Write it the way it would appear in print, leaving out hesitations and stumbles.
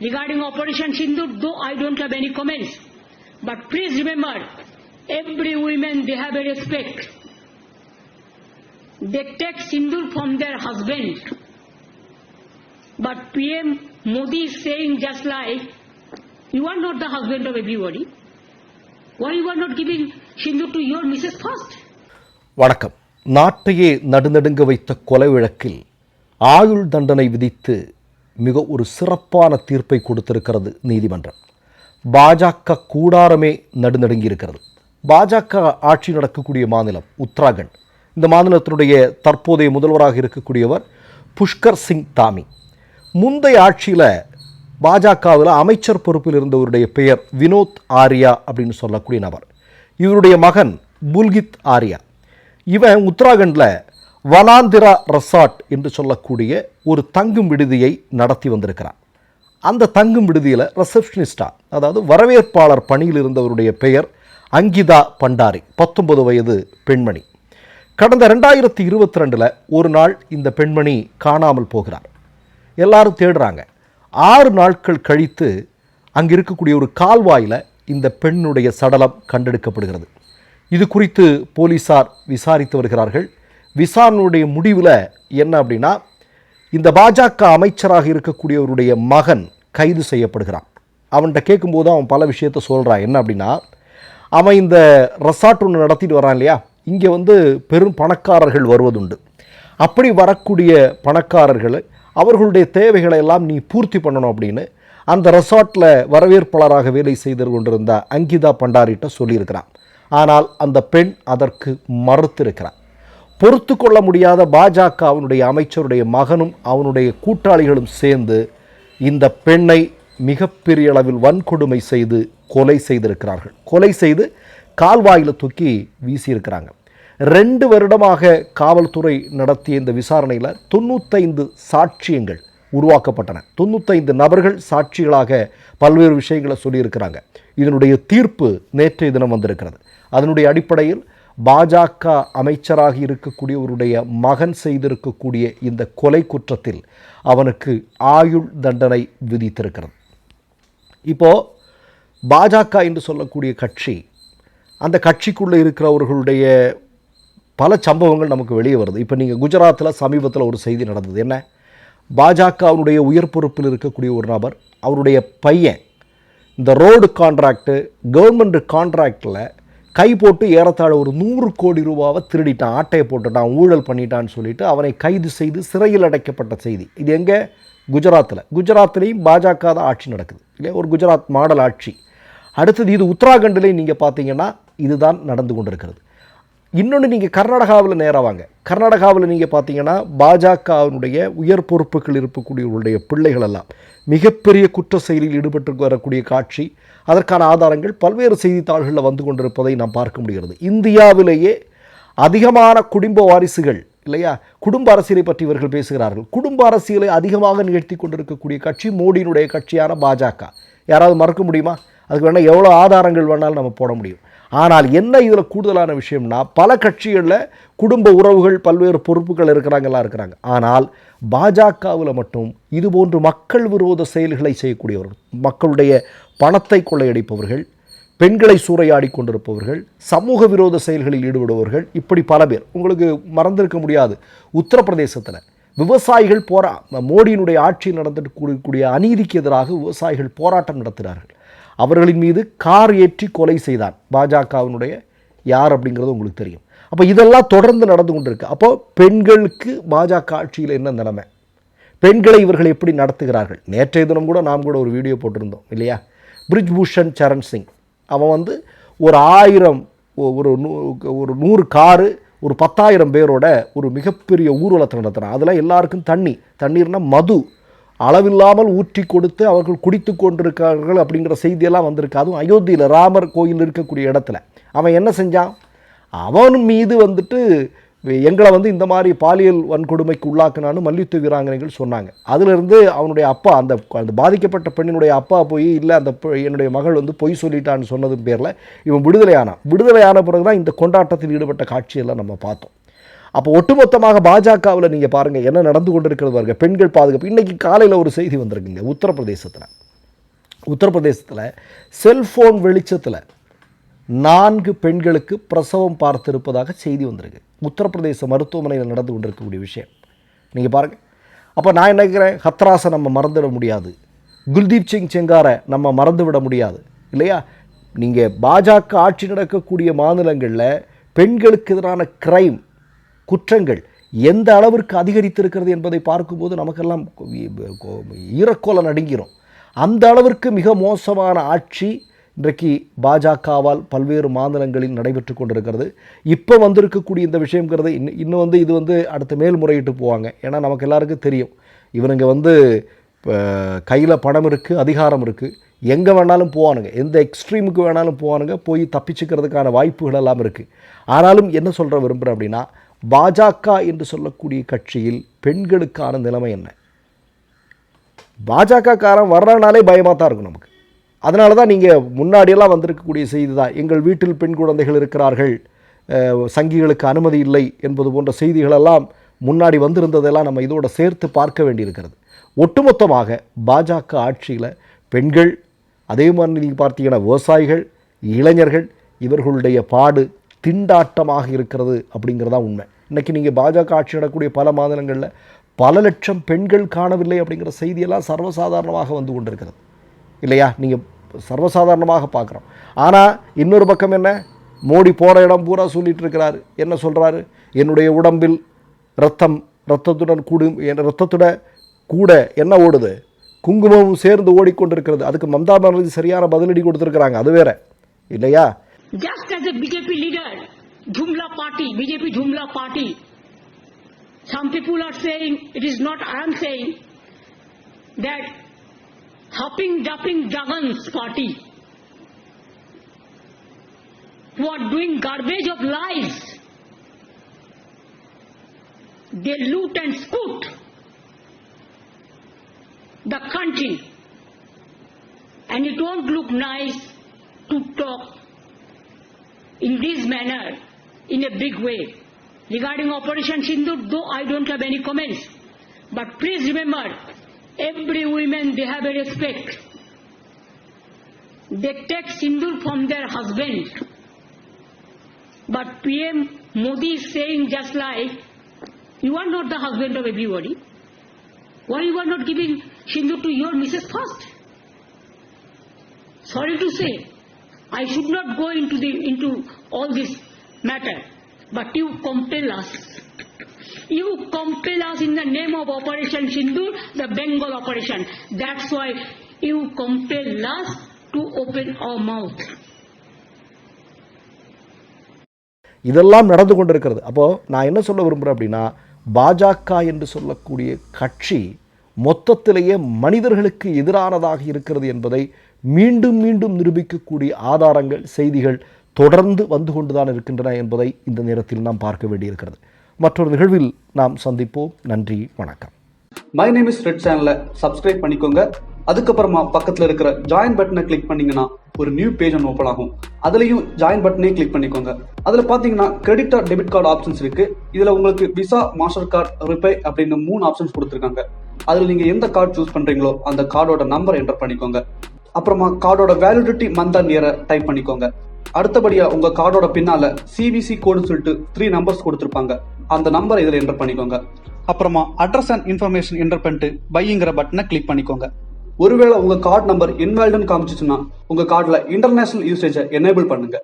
Regarding Operation Sindoor, though I don't have any comments, but please remember, every woman, they have a respect. They take Sindoor from their husband. But PM Modi is saying just like, you are not the husband of everybody. Why you are not giving Sindoor to your Mrs. first? வணக்கம். நாட்டையே நடுநடுங்க வைத்த கொலை வழக்கில் ஆயுள் தண்டனை விதித்து மிக ஒரு சிறப்பான தீர்ப்பை கொடுத்திருக்கிறது நீதிமன்றம். பாஜக கூடாரமே நடுநடுங்கி இருக்கிறது. பாஜக ஆட்சி நடக்கக்கூடிய மாநிலம் உத்தராகண்ட். இந்த மாநிலத்தினுடைய தற்போதைய முதல்வராக இருக்கக்கூடியவர் புஷ்கர் சிங் தாமி. முந்தைய ஆட்சியில் பாஜகவில் அமைச்சர் பொறுப்பில் இருந்தவருடைய பெயர் வினோத் ஆரியா அப்படின்னு சொல்லக்கூடிய நபர். இவருடைய மகன் புல்கித் ஆரியா. இவன் உத்தராகண்டில் வனாந்திரா ரெசார்ட் என்று சொல்லக்கூடிய ஒரு தங்கும் விடுதியை நடத்தி வந்திருக்கிறான். அந்த தங்கும் விடுதியில் ரிசப்ஷனிஸ்டா, அதாவது வரவேற்பாளர் பணியில் இருந்தவருடைய பெயர் அங்கிதா பண்டாரி, 19 வயது பெண்மணி. கடந்த 2022 ஒரு நாள் இந்த பெண்மணி காணாமல் போகிறார். எல்லாரும் தேடுறாங்க. 6 நாட்கள் கழித்து அங்கே இருக்கக்கூடிய ஒரு கால்வாயில் இந்த பெண்ணுடைய சடலம் கண்டெடுக்கப்படுகிறது. இது குறித்து போலீசார் விசாரித்து வருகிறார்கள். விசாரணையுடைய முடிவில் என்ன அப்படின்னா, இந்த பாஜக அமைச்சராக இருக்கக்கூடியவருடைய மகன் கைது செய்யப்படுகிறான். அவன்கிட்ட கேட்கும்போது அவன் பல விஷயத்தை சொல்கிறான். என்ன அப்படின்னா, அவன் இந்த ரெசார்ட் ஒன்று நடத்திட்டு வரான் இல்லையா, இங்கே பெரும் பணக்காரர்கள் வருவதுண்டு. அப்படி வரக்கூடிய பணக்காரர்கள் அவர்களுடைய தேவைகளை எல்லாம் நீ பூர்த்தி பண்ணணும் அப்படின்னு அந்த ரெசார்ட்டில் வரவேற்பாளராக வேலை செய்து கொண்டிருந்த அங்கிதா பண்டாரிட்ட சொல்லியிருக்கிறான். ஆனால் அந்த பெண் அதற்கு மறுத்திருக்கிறார். பொறுத்து கொள்ள முடியாத பாஜக அவனுடைய அமைச்சருடைய மகனும் அவனுடைய கூட்டாளிகளும் சேர்ந்து இந்த பெண்ணை மிகப்பெரிய அளவில் வன்கொடுமை செய்து கொலை செய்திருக்கிறார்கள். கொலை செய்து கால்வாயில் தூக்கி வீசியிருக்கிறாங்க. 2 வருடமாக காவல்துறை நடத்திய இந்த விசாரணையில் 95 சாட்சியங்கள் உருவாக்கப்பட்டன. 95 நபர்கள் சாட்சிகளாக பல்வேறு விஷயங்களை சொல்லியிருக்கிறாங்க. இதனுடைய தீர்ப்பு நேற்றைய தினம் வந்திருக்கிறது. அதனுடைய அடிப்படையில் பாஜக அமைச்சராக இருக்கக்கூடியவருடைய மகன் செய்திருக்கக்கூடிய இந்த கொலை குற்றத்தில் அவனுக்கு ஆயுள் தண்டனை விதித்திருக்கிறது. இப்போது பாஜக என்று சொல்லக்கூடிய கட்சி, அந்த கட்சிக்குள்ளே இருக்கிறவர்களுடைய பல சம்பவங்கள் நமக்கு வெளியே வருது. இப்போ நீங்கள் குஜராத்தில் சமீபத்தில் ஒரு செய்தி நடந்தது. என்ன, பாஜகவுடைய உயர் பொறுப்பில் இருக்கக்கூடிய ஒரு நபர், அவருடைய பையன் இந்த ரோடு கான்ட்ராக்டு, கவர்மெண்ட் கான்ட்ராக்டில் கை போட்டு ஏறத்தாழ ஒரு 100 கோடி ரூபாவை திருடிட்டான், ஆட்டையை போட்டுட்டான், ஊழல் பண்ணிட்டான்னு சொல்லிட்டு அவனை கைது செய்து சிறையில் அடைக்கப்பட்ட செய்தி. இது எங்கே? குஜராத்தில். குஜராத்திலையும் பாஜக தான் ஆட்சி நடக்குது இல்லையா, ஒரு குஜராத் மாடல் ஆட்சி. அடுத்தது இது உத்தராகண்ட்லேயும் நீங்கள் பார்த்தீங்கன்னா இதுதான் நடந்து கொண்டிருக்கிறது. இன்னொன்று, நீங்கள் கர்நாடகாவில் நேராக வாங்க. கர்நாடகாவில் நீங்கள் பார்த்தீங்கன்னா பாஜகவினுடைய உயர் பொறுப்புகள் இருக்கக்கூடியவர்களுடைய பிள்ளைகள் எல்லாம் மிகப்பெரிய குற்ற செயலில் ஈடுபட்டு வரக்கூடிய காட்சி, அதற்கான ஆதாரங்கள் பல்வேறு செய்தித்தாள்களில் வந்து கொண்டிருப்பதை நாம் பார்க்க முடிகிறது. இந்தியாவிலேயே அதிகமான குடும்ப வாரிசுகள் இல்லையா, குடும்ப அரசியலை பற்றி இவர்கள் பேசுகிறார்கள். குடும்ப அரசியலை அதிகமாக நிகழ்த்தி கொண்டிருக்கக்கூடிய கட்சி மோடியினுடைய கட்சியான பாஜக. யாராவது மறக்க முடியுமா? அதுக்கு வேணால் எவ்வளோ ஆதாரங்கள் வேணாலும் நம்ம போட முடியும். ஆனால் என்ன இதில் கூடுதலான விஷயம்னா, பல கட்சிகளில் குடும்ப உறவுகள் பல்வேறு பொறுப்புகள் இருக்கிறாங்க. ஆனால் பாஜகவில் மட்டும் இதுபோன்று மக்கள் விரோத செயல்களை செய்யக்கூடியவர்கள், மக்களுடைய பணத்தை கொள்ளையடிப்பவர்கள், பெண்களை சூறையாடி கொண்டிருப்பவர்கள், சமூக விரோத செயல்களில் ஈடுபடுபவர்கள், இப்படி பல பேர். உங்களுக்கு மறந்திருக்க முடியாது, உத்தரப்பிரதேசத்தில் விவசாயிகள் மோடியினுடைய ஆட்சியில் நடந்துட்டு கூடிய அநீதிக்கு எதிராக விவசாயிகள் போராட்டம் நடத்துகிறார்கள். அவர்களின் மீது கார் ஏற்றி கொலை செய்தான் பாஜகவினுடைய யார் அப்படிங்கிறது உங்களுக்கு தெரியும். அப்போ இதெல்லாம் தொடர்ந்து நடந்து கொண்டிருக்கு. அப்போ பெண்களுக்கு பாஜக ஆட்சியில் என்ன நிலைமை, பெண்களை இவர்கள் எப்படி நடத்துகிறார்கள்? நேற்றைய தினம் கூட நாம் கூட ஒரு வீடியோ போட்டிருந்தோம் இல்லையா, பிரிஜ்பூஷன் சரண் சிங். அவன் ஒரு 1000 ஒரு 100 காரு ஒரு 10,000 பேரோட ஒரு மிகப்பெரிய ஊர்வலத்தை நடத்துகிறான். அதில் எல்லாருக்கும் தண்ணீர்னா மது அளவில்லாமல் ஊற்றி கொடுத்து அவர்கள் குடித்து கொண்டிருக்கிறார்கள் அப்படிங்கிற செய்தியெல்லாம் வந்திருக்கு. அதுவும் அயோத்தியில் ராமர் கோயில் இருக்கக்கூடிய இடத்துல. அவன் என்ன செஞ்சான்? அவன் மீது எங்களை இந்த மாதிரி பாலியல் வன்கொடுமைக்கு உள்ளாக்குனான்னு மல்யுத்த வீராங்கனைகள் சொன்னாங்க. அதிலிருந்து அவனுடைய அப்பா, அந்த பாதிக்கப்பட்ட பெண்ணினுடைய அப்பா போய், இல்லை அந்த என்னுடைய மகள் பொய் சொல்லிட்டான்னு சொன்னது பேரில் இவன் விடுதலையான பிறகு தான் இந்த கொண்டாட்டத்தில் ஈடுபட்ட காட்சியெல்லாம் நம்ம பார்த்தோம். அப்போ ஒட்டுமொத்தமாக பாஜகவில் நீங்கள் பாருங்கள் என்ன நடந்து கொண்டிருக்கிறது பாருங்கள். பெண்கள் பாதுகாப்பு. இன்றைக்கி காலையில் ஒரு செய்தி வந்திருக்குங்க, உத்தரப்பிரதேசத்தில் உத்தரப்பிரதேசத்தில் செல்போன் வெளிச்சத்தில் 4 பெண்களுக்கு பிரசவம் பார்த்திருப்பதாக செய்தி வந்திருக்கு. உத்தரப்பிரதேச மருத்துவமனையில் நடந்து கொண்டிருக்கக்கூடிய விஷயம் நீங்கள் பாருங்கள். அப்போ நான் என்ன நினைக்கிறேன், ஹத்ராஸை நம்ம மறந்துவிட முடியாது, குல்தீப் சிங் செங்காரை நம்ம மறந்துவிட முடியாது இல்லையா? நீங்கள் பாஜக ஆட்சி நடக்கக்கூடிய மாநிலங்களில் பெண்களுக்கு எதிரான கிரைம் குற்றங்கள் எந்த அளவிற்கு அதிகரித்திருக்கிறது என்பதை பார்க்கும்போது நமக்கெல்லாம் ஈரக்கோலை நடுங்கிறோம். அந்த அளவிற்கு மிக மோசமான ஆட்சி இன்றைக்கு பாஜகவால் பல்வேறு மாநிலங்களில் நடைபெற்று கொண்டிருக்கிறது. இப்போ வந்திருக்கக்கூடிய இந்த விஷயங்கிறது இன்னும் இது அடுத்த மேல்முறையிட்டு போவாங்க. ஏன்னா நமக்கு எல்லாருக்கும் தெரியும், இவனுங்க கையில் பணம் இருக்குது, அதிகாரம் இருக்குது, எங்கே வேணாலும் போவானுங்க, எந்த எக்ஸ்ட்ரீமுக்கு வேணாலும் போவானுங்க, போய் தப்பிச்சுக்கிறதுக்கான வாய்ப்புகள் எல்லாம் இருக்குது. ஆனாலும் என்ன சொல்கிற விரும்புகிறேன் அப்படின்னா, பாஜக என்று சொல்லக்கூடிய கட்சியில் பெண்களுக்கான நிலைமை என்ன? பாஜகக்காரன் வர்றனாலே பயமாக தான் இருக்கும் நமக்கு. அதனால தான் நீங்கள் முன்னாடியெல்லாம் வந்திருக்கக்கூடிய செய்தி தான், எங்கள் வீட்டில் பெண் குழந்தைகள் இருக்கிறார்கள், சங்கிகளுக்கு அனுமதி இல்லை என்பது போன்ற செய்திகளெல்லாம் முன்னாடி வந்திருந்ததெல்லாம் நம்ம இதோடு சேர்த்து பார்க்க வேண்டியிருக்கிறது. ஒட்டுமொத்தமாக பாஜக ஆட்சியில் பெண்கள், அதே மாதிரி நீங்கள் பார்த்தீங்கன்னா விவசாயிகள், இளைஞர்கள், இவர்களுடைய பாடு திண்டாட்டமாக இருக்கிறது அப்படிங்கிறதா உண்மை. இன்றைக்கி நீங்கள் பாஜக ஆட்சி நடக்கக்கூடிய பல மாநிலங்களில் பல லட்சம் பெண்கள் காணவில்லை அப்படிங்கிற செய்தியெல்லாம் சர்வசாதாரணமாக வந்து கொண்டிருக்கிறது இல்லையா? நீங்கள் சர்வசாதாரணமாக பார்க்குறோம். ஆனால் இன்னொரு பக்கம் என்ன, மோடி போகிற இடம் பூரா சொல்லிகிட்டு இருக்கிறாரு. என்ன சொல்கிறாரு? என்னுடைய உடம்பில் ரத்தத்துடன் கூட என்ன ஓடுது, குங்குமமும் சேர்ந்து ஓடிக்கொண்டிருக்கிறது. அதுக்கு மம்தா பானர்ஜி சரியான பதிலடி கொடுத்துருக்குறாங்க. அது வேற இல்லையா? Just as a BJP leader, Jumla party, BJP Jumla party, some people are saying, it is not I am saying, that hopping, dumping Jagan's party, who are doing garbage of lies, they loot and scoot the country, and it won't look nice to talk in this manner, in a big way. Regarding Operation Sindoor, though I don't have any comments, but please remember, every woman, they have a respect. They take Sindoor from their husband. But PM Modi is saying just like, you are not the husband of everybody. Why you are not giving Sindoor to your Mrs. first? Sorry to say, I should not go into all this matter, but you compel us. You compel us in the name of Operation Sindoor, the Bengal operation. That's why you compel us to open our mouth. இதெல்லாம் நடந்து கொண்டிருக்கிறது. அப்போது நான் என்ன சொல்ல விரும்புகிறேன் அப்படின்னா, பாஜக என்று சொல்லக்கூடிய கட்சி மொத்தத்திலேயே மனிதர்களுக்கு எதிரானதாக இருக்கிறது என்பதை மீண்டும் மீண்டும் நிரூபிக்கக்கூடிய ஆதாரங்கள், செய்திகள் தொடர்ந்து வந்து கொண்டுதான் இருக்கின்றன என்பதை இந்த நேரத்தில் நாம் பார்க்க வேண்டியிருக்கிறது. மற்றொரு நிகழ்வில் நாம் சந்திப்போம். நன்றி, வணக்கம். மை நேம் இஸ் ரெட் சேனலை சப்ஸ்கிரைப் பண்ணிக்கோங்க. அதுக்கப்புறமா பக்கத்தில் இருக்கிற ஜாயின் பட்டனை கிளிக் பண்ணீங்கன்னா ஒரு நியூ பேஜ் ஒன்று ஓப்பன் ஆகும். அதுலேயும் ஜாயின் பட்டனே கிளிக் பண்ணிக்கோங்க. அதில் பார்த்தீங்கன்னா credit card, debit card options இருக்கு. இதில் உங்களுக்கு விசா, மாஸ்டர் கார்டு, ரிப்பே அப்படின்னு 3 ஆப்ஷன்ஸ் கொடுத்துருக்காங்க. அதில் நீங்கள் எந்த கார்டு சூஸ் பண்ணுறீங்களோ அந்த கார்டோட நம்பர் என்டர் பண்ணிக்கோங்க. அப்புறமா கார்டோட வேலிடிட்டி மந்த் அண்ட் இயரை டைப் பண்ணிக்கோங்க. அடுத்தபடியா உங்க கார்டோட பின்னால CVC கோடுன்னு சொல்லிட்டு 3 நம்பர்ஸ் கொடுத்துருப்பாங்க. அந்த நம்பர் இதில் என்டர் பண்ணிக்கோங்க. அப்புறமா அட்ரஸ் அண்ட் இன்ஃபர்மேஷன் என்டர் பண்ணிட்டு பைங்கிற பட்டனை கிளிக் பண்ணிக்கோங்க. ஒருவேளை உங்க கார்டு நம்பர் இன்வாலிட்னு காமிச்சிச்சுன்னா உங்க கார்டுல இன்டர்நேஷனல் யூசேஜை எனேபிள் பண்ணுங்க.